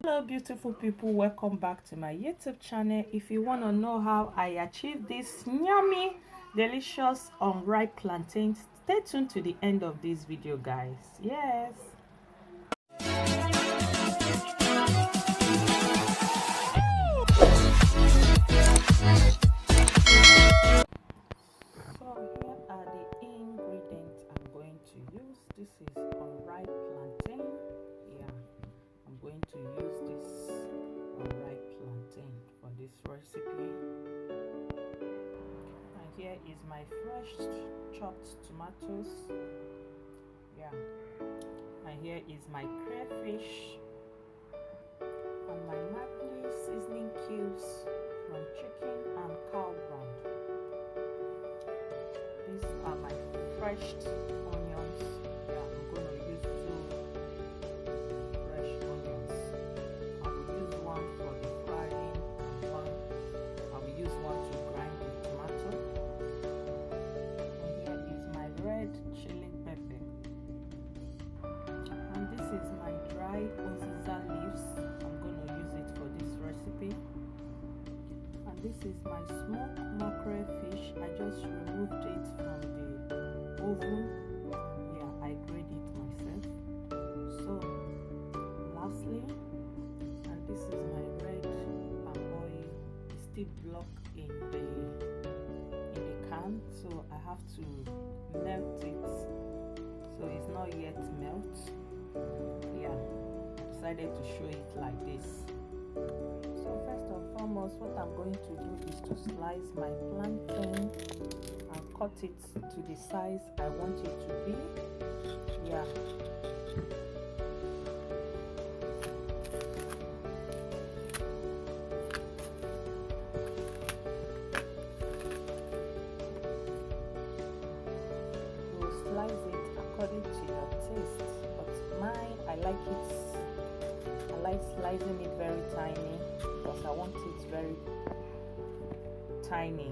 Hello beautiful people, welcome back to my YouTube channel. If you want to know how I achieve this yummy delicious unripe plantains, stay tuned to the end of this video guys. Yes, so here are the ingredients I'm going to use. This is unripe plantain. Yeah, I'm going to use this unripe plantain for this recipe. And here is my fresh chopped tomatoes. Yeah, and here is my crayfish and my Maggie seasoning cubes from chicken and cow ground. These are my fresh onions. Yeah, I'm going to use 2 fresh onions. I will use one for the frying and I will use one to grind the tomato. And here is my red chili pepper. And this is my dry Uziza leaves. I'm going to use it for this recipe. And this is my smoked mackerel fish. I just removed it from the oven. Yeah, I grate it myself. So lastly, and this is my red palm oil. It's still blocked in the can, so I have to melt it. So it's not yet melt. Yeah, I decided to show it like this. So first and foremost, what I'm going to do is to slice my plantain and cut it to the size I want it to be. Yeah. You slice it according to your taste, but mine, I like slicing it very tiny because I want it very tiny,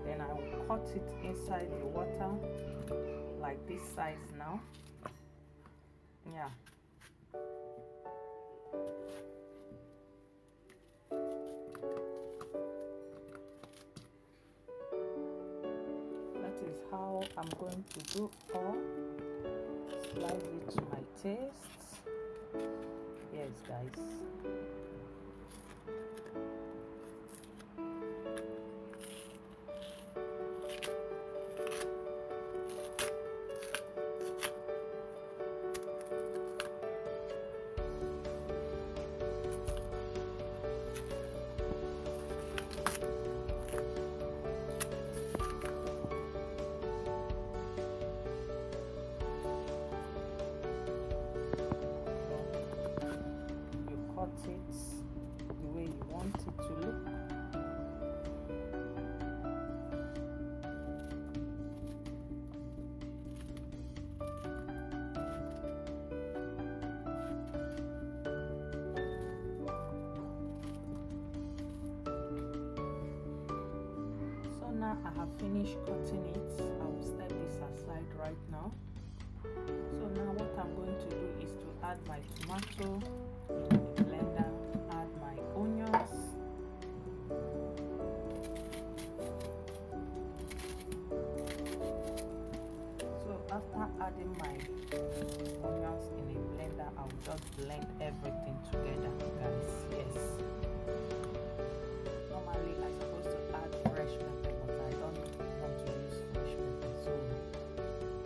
then I will cut it inside the water like this size now. Yeah, that is how I'm going to do all. Slice it to my taste. Yes guys. It the way you want it to look. So now I have finished cutting it. I will step this aside right now. So now what I'm going to do is to add my tomato in the blender, add my onions, so after adding my onions in a blender, I will just blend everything together guys. Yes, normally I'm supposed to add fresh pepper, but I don't want to use fresh pepper. So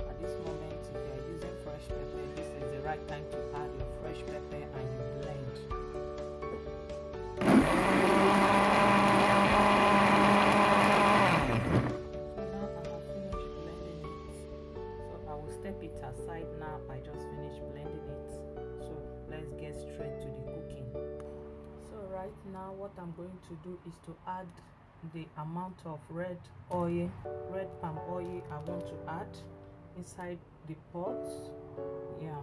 at this moment, if you are using fresh pepper, this is the right time to add your fresh pepper and you blend. So now I have finished blending it. So I will step it aside now. I just finished blending it. So let's get straight to the cooking. So right now what I'm going to do is to add the amount of red palm oil I want to add inside the pot. Yeah.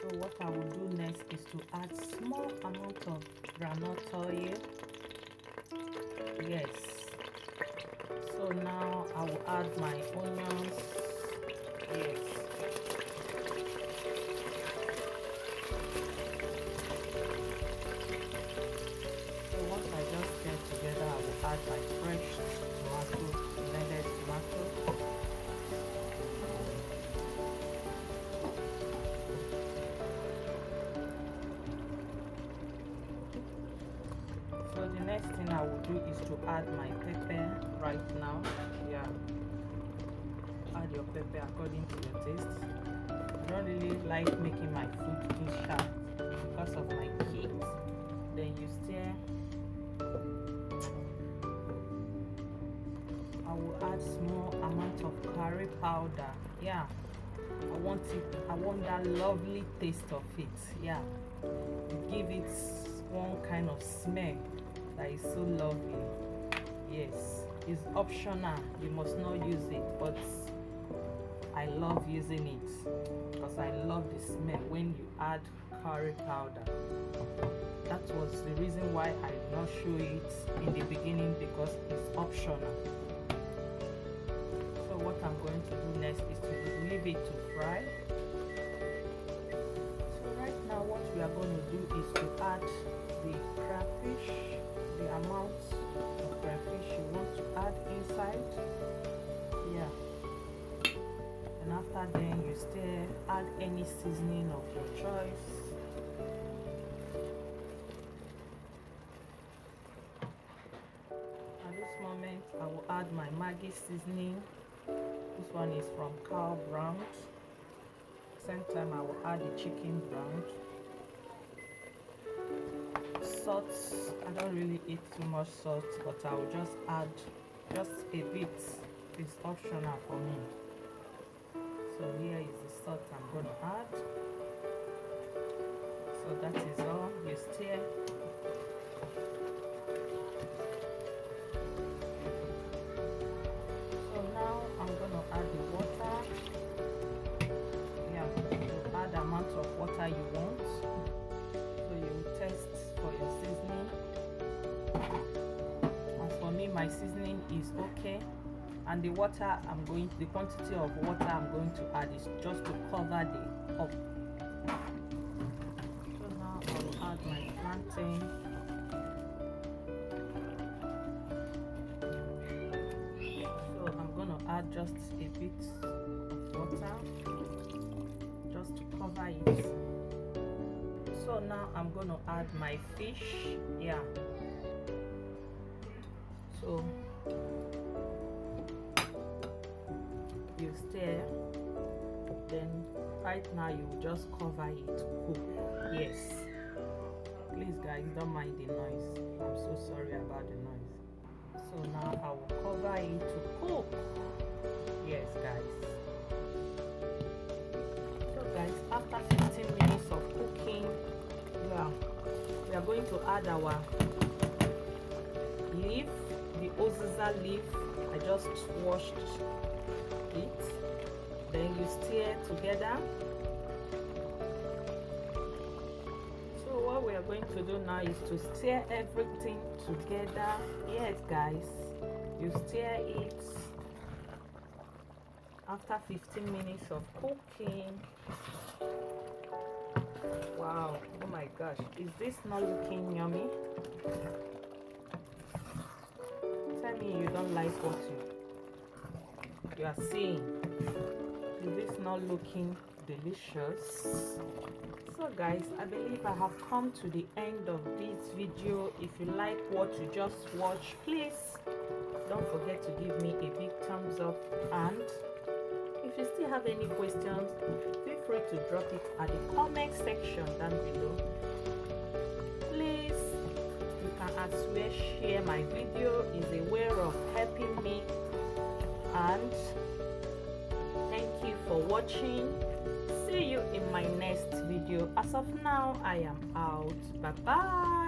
So what I will do next is to add small amount of groundnut oil. Yes, so now I will add my onions. Yes. So once I just stir together, I will add my fresh tomato, blended tomato. So the next thing I will do is to add my pepper right now. Yeah, add your pepper according to your taste. I don't really like making my food too sharp because of my kids. Then you stir. I will add small amount of curry powder. Yeah, I want that lovely taste of it. Yeah, give it one kind of smell that is so lovely. Yes, it's optional, you must not use it, but I love using it because I love the smell when you add curry powder. That was the reason why I did not show it in the beginning, because it's optional. So what I'm going to do next is to leave it to fry. So right now what we are going to do is to add the crayfish, the amount of crayfish you want to add inside. Yeah, and after then you still add any seasoning of your choice. At this moment I will add my Maggie seasoning. This one is from cow brand. Same time I will add the chicken brand. Salt, I don't really eat too much salt, but I will just add just a bit. It's optional for me. So here is the salt I'm going to add. So that is all. You stir. So now I'm going to add the water. Yeah, you add the amount of water you want. So you test for your seasoning. As for me, my seasoning is okay, and the water the quantity of water I'm going to add is just to cover the up. So now I will add my plantain. So I'm going to add just a bit of water just to cover it. So now I'm going to add my fish. Yeah, so you stir, then right now you just cover it to cook. Yes, please guys, don't mind the noise. I'm so sorry about the noise. So now I will cover it to cook. Yes guys. So guys, after 15 minutes of cooking, yeah, we are going to add our leaf, the Uziza leaf. I just washed it. Then you stir together. So what we are going to do now is to stir everything together. Yes guys, you stir it. After 15 minutes of cooking, wow, oh my gosh, is this not looking yummy? Tell me you don't like what you are seeing. Is this not looking delicious? So guys, I believe I have come to the end of this video. If you like what you just watched, please don't forget to give me a big thumbs up, and if you still have any questions, feel free to drop it at the comment section down below. Please, you can as well share my video. Is a way of helping me, and thank you for watching. See you in my next video. As of now, I am out. Bye bye.